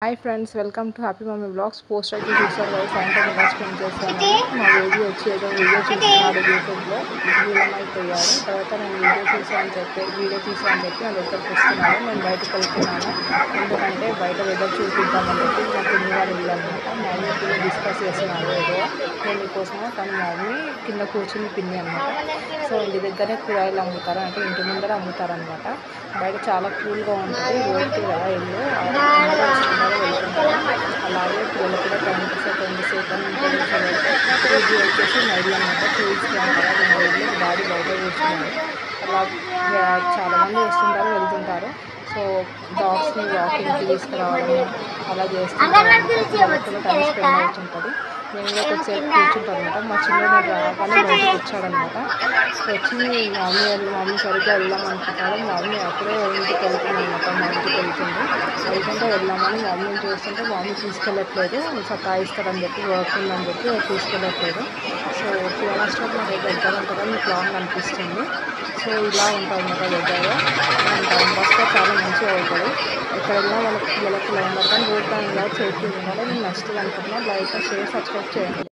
Hi friends, welcome to happy mummy blogs. Post అయితే చూసారు కదా, సాయంత్రం ఇలా స్పెండ్ చేస్తాను. మా బేబీ వచ్చి ఏదో వీడియో చూస్తున్నాడు యూట్యూబ్లో, విలమైపోయాడు. తర్వాత నేను వీడియో తీసాను చెప్పి నా దగ్గరకు వస్తున్నాను. నేను బయటకు వెళ్తున్నాను, ఎందుకంటే బయట వెదర్ చూపిద్దామని చెప్పి మా పిన్ని వాళ్ళు వెళ్ళాలన్నమాట. మా మమ్మీ పిన్ని డిస్కస్ చేస్తున్నాడు ఏదో నేను మీకోసమో, కానీ మా మమ్మీ కింద కూర్చుని పిన్ని అనమాట. సో ఇంటి దగ్గరే కూరగాయలు అమ్ముతారు, అంటే ఇంటి ముందర అమ్ముతారనమాట. బయట చాలా కూల్గా ఉంటుంది, రోడ్కి కదా ఇల్లు, వెళ్తుంటారు. అలాగే పిల్లలు కూడా టైం సేపు ఇది వచ్చేసి మైలు అనమాట. చూపిస్తూ ఉంటారు, అది మైలు డాడీ బయట కూర్చున్నారు. అలా చాలామంది వస్తుంటారు, వెళ్తుంటారు. సో డాగ్స్ని వాకింగ్కి తీసుకురావడం అలా చేస్తుంటారు. పిల్లలతో టైం స్పెండ్ అవుతుంటుంది. నేను కూడా కొద్దిసేపు కూర్చుంటాను అనమాట. మా చిన్నోడు రాగానే బయటకు వచ్చాడనమాట. వచ్చి మమ్మీ సరిగ్గా వెళ్దాం అనుకుంటాడు. మమ్మీ అప్పుడే ఇంటికి వెళ్తుంది అనమాట. మా ఇంటికి వెళ్తుంది. వెళ్తుంటే వెళ్దామని మమ్మీని చూస్తుంటే మమ్మీ తీసుకెళ్ళట్లేదు, సతాయిస్తాడని చెప్పి వర్క్ ఉందని చెప్పి తీసుకెళ్ళట్లేదు. సో కిరాణా స్టోర్ నాకు దగ్గర ఉంటుందని మీకు లాంగ్ అనిపిస్తుంది. సో ఇలా ఉంటుంది అన్నమాట దగ్గర. టైం పాస్గా చాలా మంచిగా అవుతుంది. ఎక్కడ వెళ్ళినా వాళ్ళకి పిల్లలకు లైన్ పడతాను. రోడ్ టైం ఇలా చేతి ఉండాలి. నేను నచ్చుతుంది అనుకుంటున్నాను. లైక్, షేర్, సబ్స్క్రైబ్ చేయండి.